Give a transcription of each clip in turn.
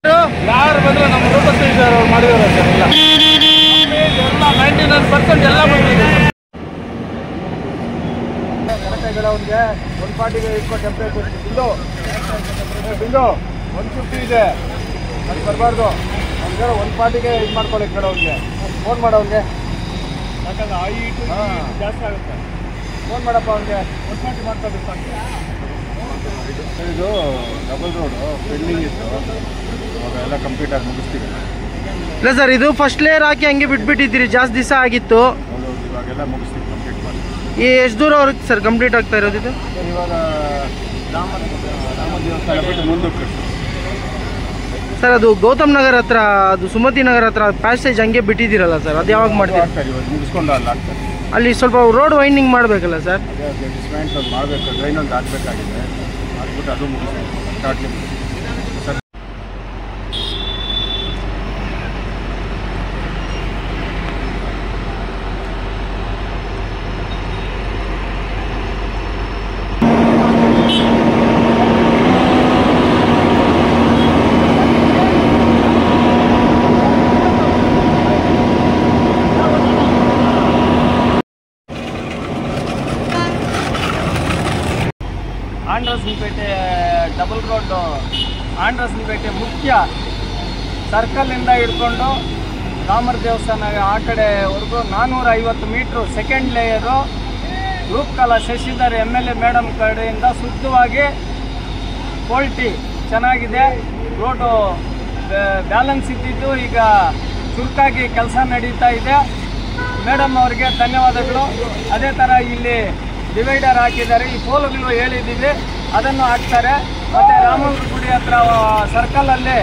ಯಾರು ಬಂದ್ರೆ ನಮ್ಮ ರೂಪಶ್ರೀ ಸರ್ ಅವ್ರು ಮಾಡಿದಾರೆ ಸರ್ ಎಲ್ಲ 99% ಎಲ್ಲ ಬಂದಿದೆ ಕರೆಕ್ಟಾಗಿ ಒಂದು ಪಾರ್ಟಿಗೆ ಇಟ್ಕೊ ಟೆಂಪ್ರೇಚರ್ ಬಿಂದು 150 ಇದೆ ಅದು ಬರಬಾರ್ದು ಅವ್ನಿಗೆ ಒಂದು ಪಾರ್ಟಿಗೆ ಇದು ಮಾಡ್ಕೊಳ್ಳಿ ಕೇಳೋನಿಗೆ ಫೋನ್ ಮಾಡೋನಿಗೆ ಯಾಕಂದ್ರೆ ಜಾಸ್ತಿ ಆಗುತ್ತೆ ಫೋನ್ ಮಾಡಪ್ಪ ಅವ್ನಿಗೆ 140 ಮಾಡ್ಕೋಬೇಕು ಇದು ಡಬಲ್ ರೋಡು ಪೆಂಡಿಂಗ್ ಇತ್ತು ಅವೆಲ್ಲ ಕಂಪ್ಲೀಟ್ ಆಗಿ ಮುಗಿಸ್ತೀವಿ ಇಲ್ಲ ಸರ್ ಇದು ಫಸ್ಟ್ ಲೇಯರ್ ಹಾಕಿ ಹಂಗೆ ಬಿಟ್ಬಿಟ್ಟಿದ್ದೀರಿ ಜಾಸ್ತಿ ದಿವಸ ಆಗಿತ್ತು ಇವಾಗೆಲ್ಲ ಮುಗಿಸ್ತೀವಿ ಕಂಪ್ಲೀಟ್ ಮಾಡಿ ಎಷ್ಟು ದೂರ ಅವ್ರಿಗೆ ಸರ್ ಕಂಪ್ಲೀಟ್ ಆಗ್ತಾ ಇರೋದು ಇದು ಇವಾಗ ರಾಮ ದೇವಸ್ಥಾನ ಬಿಟ್ಟು ಮುಂದಕ್ಕೆ ಸರ್ ಅದು ಗೌತಮ್ ನಗರ್ ಹತ್ರ ಅದು ಸುಮತಿ ನಗರ್ ಹತ್ರ ಪ್ಯಾಸೇಜ್ ಹಂಗೆ ಬಿಟ್ಟಿದ್ದೀರಲ್ಲ ಸರ್ ಅದು ಯಾವಾಗ ಮಾಡ್ತೀವಿ ಇವಾಗ ಮುಗಿಸ್ಕೊಂಡು ಅಲ್ಲಿ ಆಗ್ತದೆ ಅಲ್ಲಿ ಸ್ವಲ್ಪ ರೋಡ್ ವೈಂಡಿಂಗ್ ಮಾಡಬೇಕಲ್ಲ ಸರ್ ಅದೇ ಡಿಸ್ಮೆಂಟ್ ಒಂದು ಮಾಡಬೇಕು ಡ್ರೈನ್ ಒಂದು ಹಾಕಬೇಕಾಗಿದೆ ಹಾಕ್ಬಿಟ್ಟು ಅದು ಮುಗಿಸ್ಬೇಕು ಸ್ಟಾರ್ಟ್ಲಿ sir Andersonpet double road Andersonpet ಮುಖ್ಯ ಸರ್ಕಲಿಂದ ಹಿಡ್ಕೊಂಡು ರಾಮರ ದೇವಸ್ಥಾನ ಆ ಕಡೆವರೆಗೂ 450 metre second layer Roopakala Shashidhar MLA madam ಕಡೆಯಿಂದ ಶುದ್ಧವಾಗಿ ಕ್ವಾಲಿಟಿ ಚೆನ್ನಾಗಿದೆ. ರೋಡು ಬ್ಯಾಲೆನ್ಸ್ ಇದ್ದಿದ್ದು ಈಗ ಚುರುಕಾಗಿ ಕೆಲಸ ನಡೀತಾ ಇದೆ. ಮೇಡಮ್ ಅವರಿಗೆ ಧನ್ಯವಾದಗಳು. ಅದೇ ಥರ ಇಲ್ಲಿ ಡಿವೈಡರ್ ಹಾಕಿದ್ದಾರೆ, ಈ ಪೋಲ್ಗಳು ಹೇಳಿದ್ದೀವಿ ಅದನ್ನು ಹಾಕ್ತಾರೆ. ಮತ್ತು ರಾಮನ ಗುಡಿ ಹತ್ರ ಸರ್ಕಲಲ್ಲಿ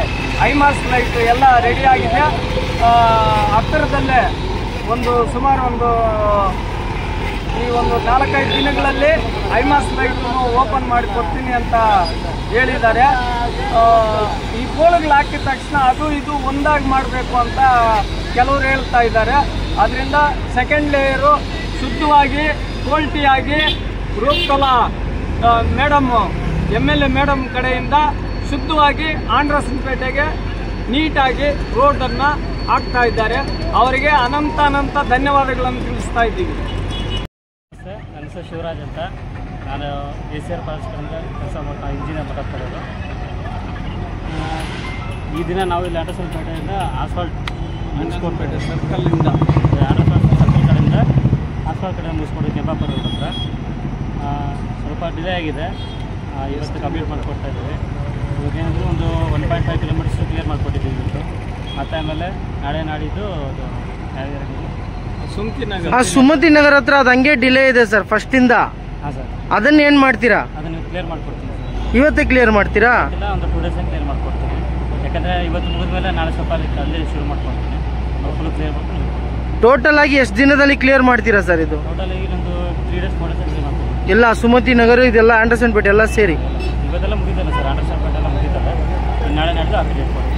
ಐಮಾಸ್ ಲೈಟ್ ಎಲ್ಲ ರೆಡಿಯಾಗಿದೆ. ಹತ್ತಿರದಲ್ಲೇ ಸುಮಾರು ಈ 4-5 ದಿನಗಳಲ್ಲಿ ಐಮಾಸ್ ಲೈಟನ್ನು ಓಪನ್ ಮಾಡಿಕೊಡ್ತೀನಿ ಅಂತ ಹೇಳಿದ್ದಾರೆ. ಈ ಪೋಲ್ಗಳು ಹಾಕಿದ ತಕ್ಷಣ ಅದು ಇದು ಒಂದಾಗಿ ಮಾಡಬೇಕು ಅಂತ ಕೆಲವರು ಹೇಳ್ತಾ ಇದ್ದಾರೆ. ಅದರಿಂದ ಸೆಕೆಂಡ್ ಲೇಯರು ಶುದ್ಧವಾಗಿ ಕ್ವಾಲಿಟಿಯಾಗಿ ರೂಪಕಲಾ ಮೇಡಮ್ MLA ಮೇಡಮ್ ಕಡೆಯಿಂದ ಶುದ್ಧವಾಗಿ ಆಂಡ್ರಸನಪೇಟೆಗೆ ನೀಟಾಗಿ ರೋಡನ್ನು ಹಾಕ್ತಾ ಇದ್ದಾರೆ. ಅವರಿಗೆ ಅನಂತ ಧನ್ಯವಾದಗಳನ್ನು ತಿಳಿಸ್ತಾ ಇದ್ದೀವಿ. ನನ್ನ ಹೆಸರು ಶಿವರಾಜ್ ಅಂತ. ನಾನು ACR ಪಾಲಿಸ್ಕರಿಂದ ಕೆಲಸ ಮಾಡ್ತಾ ಇಂಜಿನಿಯರ್ ಮಾತಾಡ್ತಾ ಇರೋದು. ಈ ದಿನ ನಾವು ಇಲ್ಲಿ ಆಂಡ್ರಸನಪೇಟೆಯಿಂದ ಆಸ್ಫಾಲ್ಟ್ ಮುಗಿಸ್ಕೊಡ್ಪೇಟೆ ಸರ್ಕಲಿಂದ ಸರ್ಕಲ್ ಕಡೆಯಿಂದ ಆಸ್ಫಾಲ್ಟ್ ಕಡೆ ಮುಗಿಸ್ಕೊಂಡು ಕೆಂಪಾಪುರ ರೋಡ್ ಹತ್ರ ಸ್ವಲ್ಪ ಡಿಲೇ ಆಗಿದೆ. ಇವತ್ತು ಕಂಪ್ಲೀಟ್ ಮಾಡಿಕೊಡ್ತಾ ಇದ್ದೀವಿ. ಇವಾಗೇನಂದರೆ 1.5 ಕಿಲೋಮೀಟರ್ಸ್ ಕ್ಲಿಯರ್ ಮಾಡಿಕೊಟ್ಟಿದ್ದೀವಿ ಇವತ್ತು. ಮತ್ತು ಆಮೇಲೆ ನಾಡಿದ್ದು ಅದು ಸುಮತಿ ನಗರ ಹತ್ರ ಅದು ಹಂಗೆ ಡಿಲೇ ಇದೆ ಸರ್ ಫಸ್ಟಿಂದ. ಹಾಂ ಸರ್, ಅದನ್ನ ಏನು ಮಾಡ್ತೀರಾ? ಅದನ್ನು ಕ್ಲಿಯರ್ ಮಾಡಿಕೊಡ್ತೀನಿ ಸರ್. ಇವತ್ತೇ ಕ್ಲಿಯರ್ ಮಾಡ್ತೀರಾ? ಇಲ್ಲ, 2 ಡೇಸ್ ಕ್ಲಿಯರ್ ಮಾಡಿಕೊಡ್ತೀನಿ. ಯಾಕಂದರೆ ಇವತ್ತು ಮುಗಿದ ಮೇಲೆ ನಾಳೆ ಸ್ವಲ್ಪ ಅಲ್ಲಿ ಶುರು ಮಾಡ್ಕೊಡ್ತೀನಿ. ಫುಲ್ ಕ್ಲಿಯರ್ ಮಾಡ್ಕೊಂಡು ಟೋಟಲ್ ಆಗಿ ಎಷ್ಟು ದಿನದಲ್ಲಿ ಕ್ಲಿಯರ್ ಮಾಡ್ತೀರಾ ಸರ್ ಇದು? ಟೋಟಲ್ ಆಗಿ 3 ಡೇಸ್ 4 ಡೇಸ್ ಕ್ಲಿಯರ್ ಮಾಡ್ತೀನಿ. ಎಲ್ಲ ಸುಮತಿ ನಗರ ಇದೆಲ್ಲ ಆಂಡ್ರಸನಪೇಟೆ ಎಲ್ಲ ಸೇರಿ ಇವತ್ತೆಲ್ಲ ಮುಗಿದಲ್ಲ ಸರ್, ಆಂಡ್ರಸನಪೇಟೆ ಎಲ್ಲ ಮುಗಿದಲ್ಲ. ನಾಳೆ ನಾಡಿದ್ದು ಅಪ್ಡೇಟ್ ಕೊಡ್ತೀನಿ.